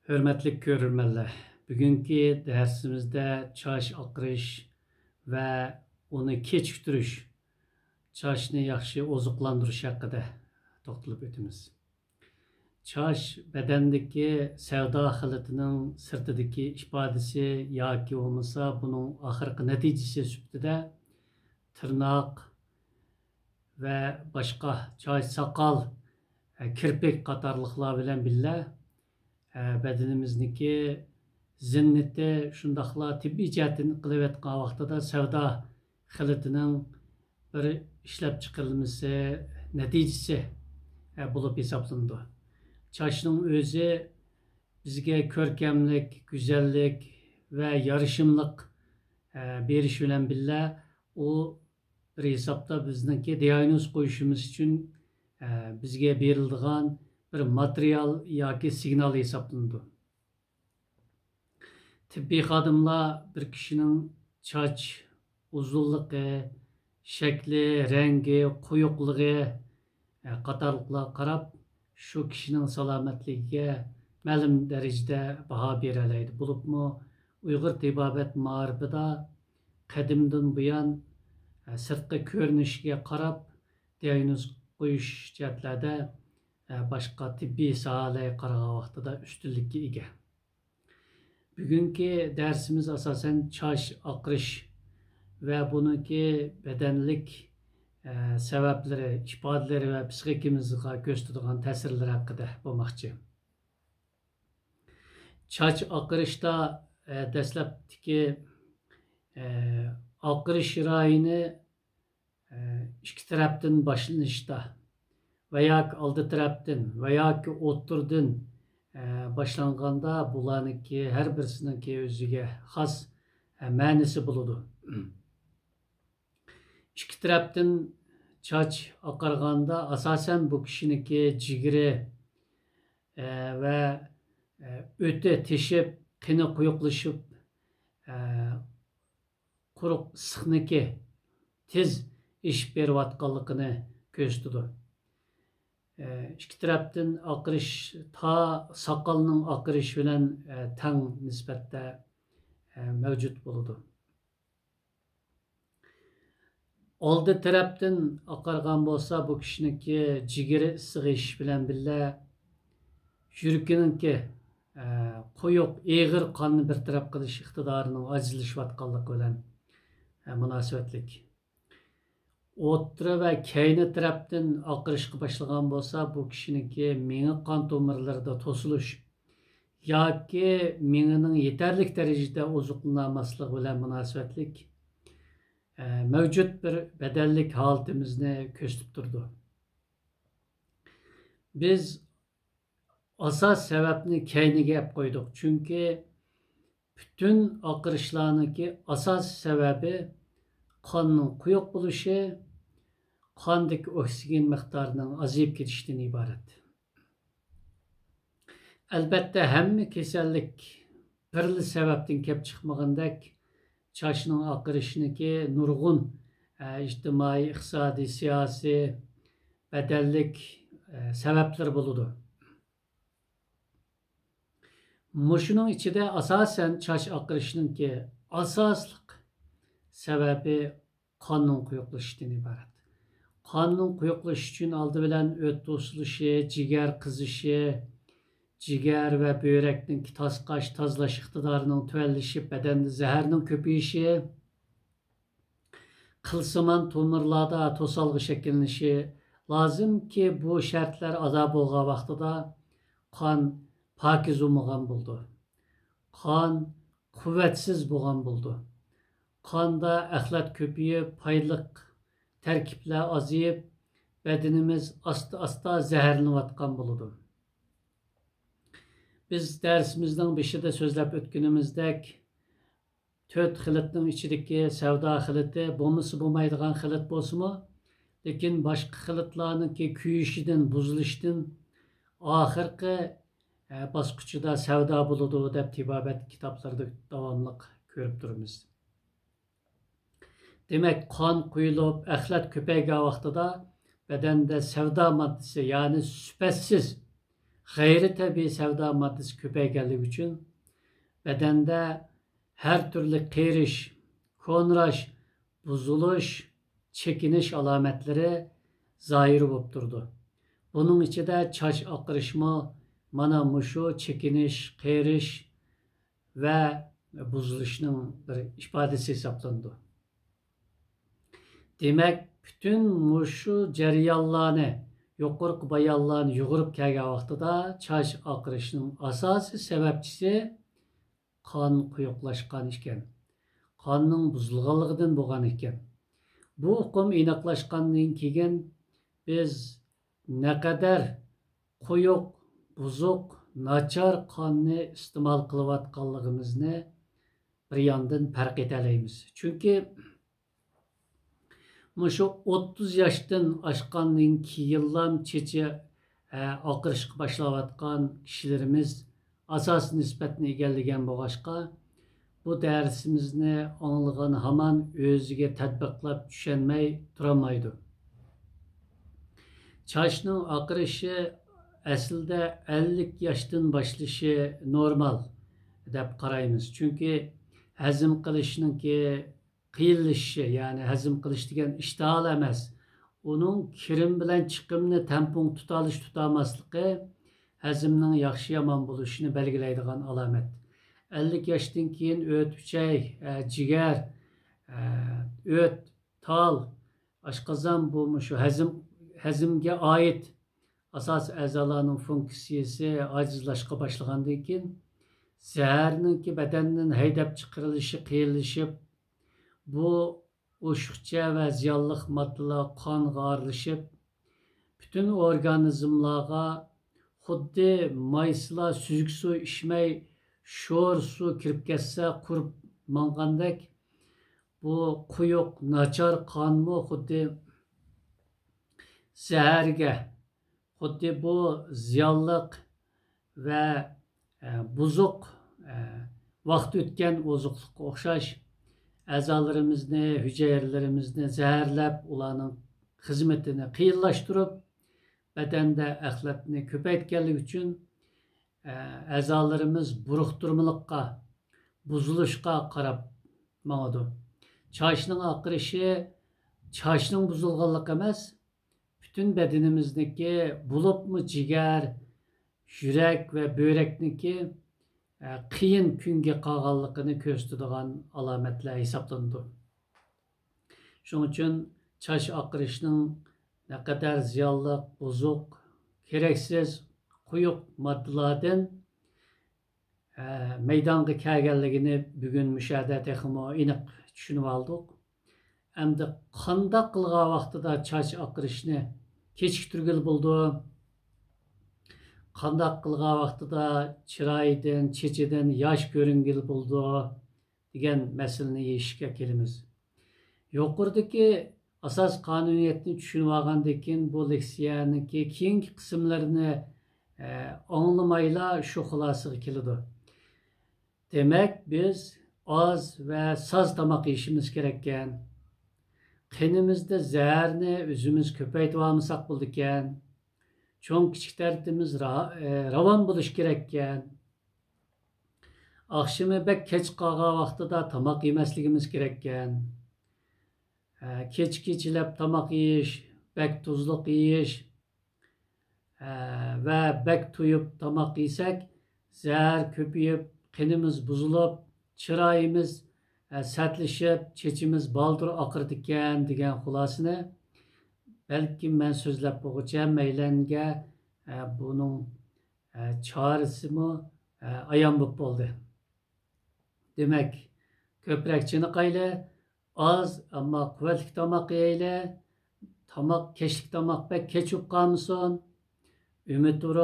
Hörmətli görürmənlər, bugünkü dərsimizdə çaş aqırış və onu keçiktiriş, çaşını yaxşı ozuqlandırış haqqında toxtalıb ötümüz. Çaş bədəndəki səvda xilətinin sırtıdakı ifadəsi yoki olmasa bunun axırqı nəticəsi sübtida tırnaq və başqa çaş saqal, kirpik qatarlıqlar bilan birlə bədenimizdeki zinneti şundaqla tibbi cəhətini qılıb etqan vaxtıda səvda xilətinin bir işləb çıxırılması nəticəsi bulup hesaplandı. Çaşның özü bizge körkemlik, güzellik ve yarışımlık beriş bilen birlə o bir hesapta bizdeki diagnoz koyuşumuz için bizge berildiğin bir material yoki signal hesaplandı. Tibbi xadimlar bir kişinin çaç uzunluğu, şekli, rengi, quyuqlığı qatarlıqlar qarab şu kişinin salametliğine məlum derecede baha bereleydi. Bulupmu Uyghur tibabet marifida qadimdan buyan sırtqı görünüşüge qarab diagnoz qoyuş cəhətlərdə başqa tibbi sahalara qaragan vaxtıda üstünlükке ega. Bugünkü dersimiz asasen çaş aqırış ve bununki bedenlik sebepleri, ifadeleri ve psikikimizga gösterdiğin tesirleri hakkında bulmakçı. Çaç aqırışta dəsləbdiki aqırış rayını iki taraftan başlanışta veya aldı taraftan veya ki oturdan başlanğanda bularınki her birisininki özüge xas mənisi buludu. İki taraftan çaç aqarğanda asasen bu kişininki cigiri ve öte teşip, qini quyuqlaşıp quruq sıxniki tez iş beriyotganligini gösterdi. İki taraftan aqırış ta saqalının aqırış bilen teng nisbette mevcut buludu. Aldı taraftan aqargan bolsa bu kişininki jigiri sığış bilen birlə yürükininki quyuq, eğir qanını bir taraf qilish iqtidarının acizlashayotganligi bilen münasebetlik. O'tira ve keyni taraftan aqırışqa başlagan bolsa bu kişininki miği qan tomirlarida tosuluş yoki miğinin yeterlik derecede ozuqlanmasligi bilen münasebetlik mevcut bir bedellik halatimizni köstüp durdu. Biz asas sebepni keyniga ep koyduk. Çünkü bütün aqırışlarınki asas sebebi qanның quyuq buluşu, qandaki oksigen miqdarının azayıp ketişinden ibaret. Elbette hem kesellik birli sebepten kep çıkmağındaki çaşının aqırışınki nurgun ictimai, iqtisadi, siyasi, bedellik sebepler buludu. Muşunun içinde asasen çaş aqırışınki asaslık sebebi qanның quyuqlaşışından ibaret. Qanның quyuqlaşışı için aldı bilen öt tosuluşu, ciger kızışı, ciger ve böreknin tasqaş, tazlaş iqtidarının tüvellişip bedende zəhərinin köpeyişi, qılsıman tomirlarda tosalgı şekillenişi lazım ki bu şartlar ada bolğan vaxtıda qan pakiz olmagan buldu. Qan kuvvetsiz bolğan buldu. Qanda əxlət köpeyip, paylık terkipler azayıp, bedenimiz asta zəhərləniyotqan buludu. Biz dersimizden başında sözləb ötkünümüzdək 4 xilətnin içindeki səvda xiləti, bulması bulmaydıgan xilət bolsumu, lekin başqa xilətlarınki küyüşüdən, buzuluşdan ahirki basqıçıda səvda buludu deb tibabet kitaplarda davamlıq görüp durumuz. Demek qan quyulup, əxlət köpeygan vaxtıda bedende sevda maddesi yani süpetsiz g'ayri tabiiy savdo moddasi ko'payganligi uchun badanda har turli qerish, ko'nrash, buzilish, chekinish alomatlari zohir bo'lib turdi. Buning ichida choch oqirishmi mana mushu chekinish, qerish va buzilishning bir ifodasi hisoblanadi. Demak, bütün mushu jarayonlarni, yuqorqi bayonlarni yug'urib kelgan vaqtida choch oqirishning asosiy sababchisi qon quyuqlashgan ekan. Qonning buzilganligidan bo'lgan ekan. Bu hukm aniqlashgandan keyin biz naqadar quyuq, buzuq, nachar qonni iste'mol qilayotganligimizni bir yandan farq etalaymiz. Chunki mushu 30 yoshdan oshgandan keyin chechi oqirishga boshlayotgan kishilarimiz asos nisbatni egallagan bo'lg'achqa bu darsimizni anglagan hamon o'ziga tatbiqlab tushunmay turolmaydi. Chochning oqirishi aslida 50 yoshdan boshlashi normal deb qaraymiz. Chunki hazm qilishninki qiyinlashishi, ya'ni hazm qilish degan ishtahol emas. Uning kirim bilan chiqimni tampon tutolmasligi hazmning yaxshi yomon bo'lishini belgilaydigan alomat. 50 yoshdan keyin o't, uchay, jigar, o't, tal, oshqozon bu shu hazmga oid asos a'zolarning funksiyasi ojizlashga boshlagandan keyin zaharninki badandan haydab chiqarilishi qiyinlashib, bu o'shiqcha va ziyonli moddalar qonga aralashib, bütün organizmlarga xuddi mayslar süzük su içmey, sho'r suv kirib ketsa qurib mangandek bu quyuq nachar qonmi xuddi zaharga, xuddi bu ziyonliq va buzuq vaqt o'tgan ozuqliqqa o'xshash a'zolarimizni, hujayralarimizni zaharlab, ularning xizmatini qiyinlashtirib, badanda axlatni ko'paytganligi uchun a'zolarimiz buruqtirmalikqa, buzilishga qarab mangadi. Chochning oqirishi chochning buzilganligi emas, bütün bedenimizdeki bulupmu jigar, yurak ve börekniki qiyin kunga qolganligini ko'rsatadigan alomatlar hisoblanadi. Shuning uchun choch oqirishning naqadar ziyonli, buzuq, keraksiz, quyuq moddalardan maydonga kelganligini bugun mushahada texmo aniq tushunib oldik. Endi qanday qilgan vaqtida choch oqirishni kechiktirgil bo'ldi, qanday qilgan vaqtida chiroyidan, chechidan yosh ko'ringil bo'ldi degan masalani yechishga kelamiz. Yuqoridagi asos qonuniyatni tushunib olgandan keyin bu leksiyaniki keyingi qismlarini anglamayla shu xulosaga keladi. Demak, biz oz va soz tomoq yeyishimiz kerak ekan. Qinimizda zaharni o'zimiz ko'paytib olmasak bo'ldi ekan. Cho'ng kichik tartibimiz ravon bo'lish kerak ekan. Akşamı bek kech qolgan vaqtida tomoq yemasligimiz kerak ekan. Kechikilab tomoq yeyish, bek tuzliq yeyish va bek to'yib tomoq yesak, zahar ko'payib, qinimiz buzilib, chiroyimiz satlashib, chechimiz baldir oqirdi ekan degan xulosani balki men so'zlab bo'g'icha maylanga buning chorasimi ayon bo'lib bo'ldi. Demak, ko'proq chiniqayli, oz ammo quvvatli tomoq yeyli, tomoq kechlik tomoq bek kechib qolmasin, umidvor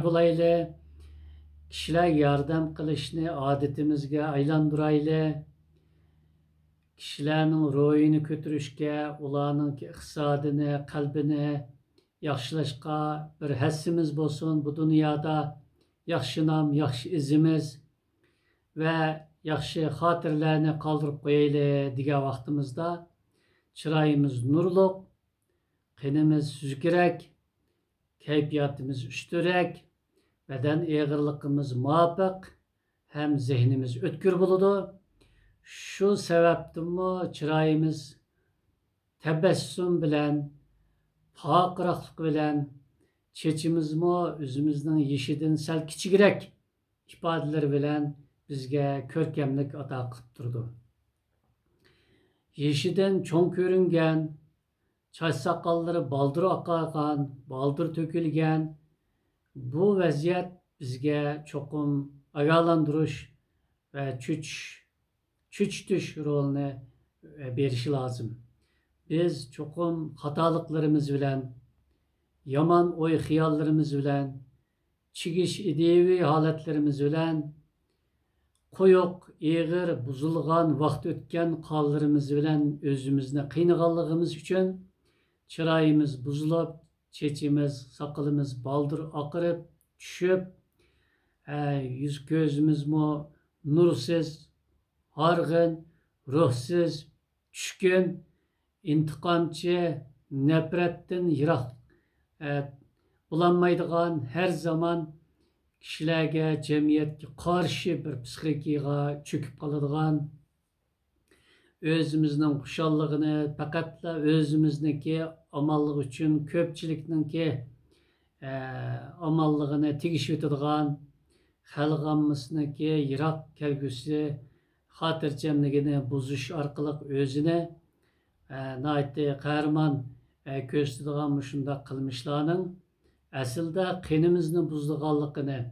bo'layli, kishilar yordam qilishni odatimizga aylantirayli, kishilarning ruhini ko'tarishga, ularning iqtisodini, qalbini yaxshilashga bir hassimiz bo'lsin. Bu dunyoda yaxshi nom, yaxshi izimiz va yaxshi xotirlarni qoldirib qo'yayli degan keyfiyatimiz üstürek, beden eğirliğimiz muvaffaq, hem zihnimiz ötkür buludu. Şu sebepten mi çırayımız tebessüm bilen, pakıraqlık bilen, çeçimiz mi özümüzün yeşidin sel kiçigirek ifadeleri bilen bizge körkemlik ata kılıp durdu. Yeşiden çoğun körüngen, çaç sakalları baldır akagan, baldır tökülgen, bu vaziyet bizge çokum agalandırış ve çüç düş rolünü berişi lazım. Biz çokum hatalıklarımız bilen, yaman oy hiyallarımız bilen, çigiş idevi haletlerimiz bilen, koyuq, eğir, buzulgan, vakt ötken qallarımız bilen özümüzne kıyınğallığımız üçün çırayımız buzulup, çeçimiz, sakalımız baldır akırıp, düşüp, yüz gözümüz mu nursuz, hargın, ruhsuz, düşkün, intikamçı, nefretten yırak bulanmaydıgan her zaman kişilerge, cemiyetke karşı bir psikikiga çöküp kalıdığan, özümüzün kuşallığını fakatla özümüzdeki amallık için köpçülükninki amallığını tegiş ötüdüğan, halgamısındaki yırak kelgüsü hatırcemligini buzuş arkalık özüne naiti kahraman köstüdüğan müşünda kılmışlarının aslında qenimizni buzduğanlıqını,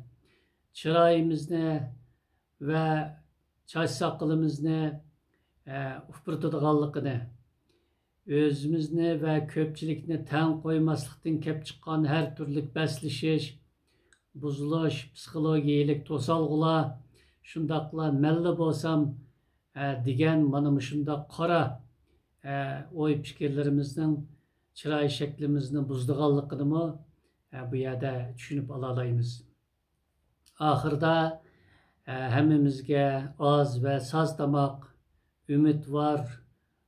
çırayimizni ve çaç sakalimizni ufpırtıdığanlıqını, özümüzni ve köpçülükni ten koymaslıktan kep çıkan her türlük besleşiş, buzuluş, psikologiyalik tosalgıla, şundakla melli bolsam digen manı şunda qara oy fikirlerimizden çıray şeklimizni buzduğanlıqını mı bu yerde düşünüp alalayımız. Ahırda hemimizge az ve saz damak, ümit var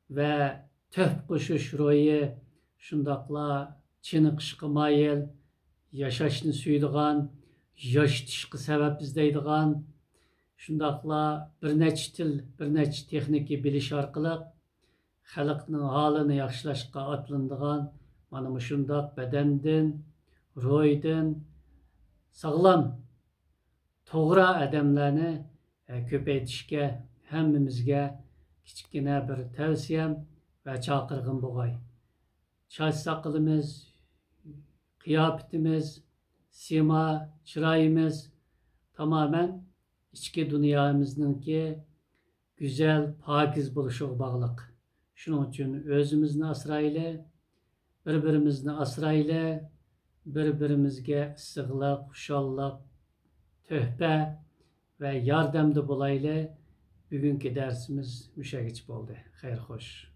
ve töhp koşuş royu, şundakla çini kışkı mayıl, yaşaşını süydüğün, yaş tişki sebep bizdeydiğin, şundakla bir neç til, bir neç texniki biliş arqılıq, xalqның halını yaxşılaşqa atlandığın, mana şundak bedendin, roydun, sağlam, toğra adamlarını köpeytişke, hemmimizge kiçikine bir tavsiyem ve çakırgın boğay. Çaç sakalımız, kıyafetimiz, sima, çırayımız tamamen içki dünyamızdaki güzel, pakiz buluşuq bağlıq. Şunun için özümüzni asrayla, birbirimizni asrayla, birbirimizge sığlaq, xuşallaq, töhbə ve yardımda bulayla bugünkü dersimiz müşagiç oldu. Xeyr, hoş.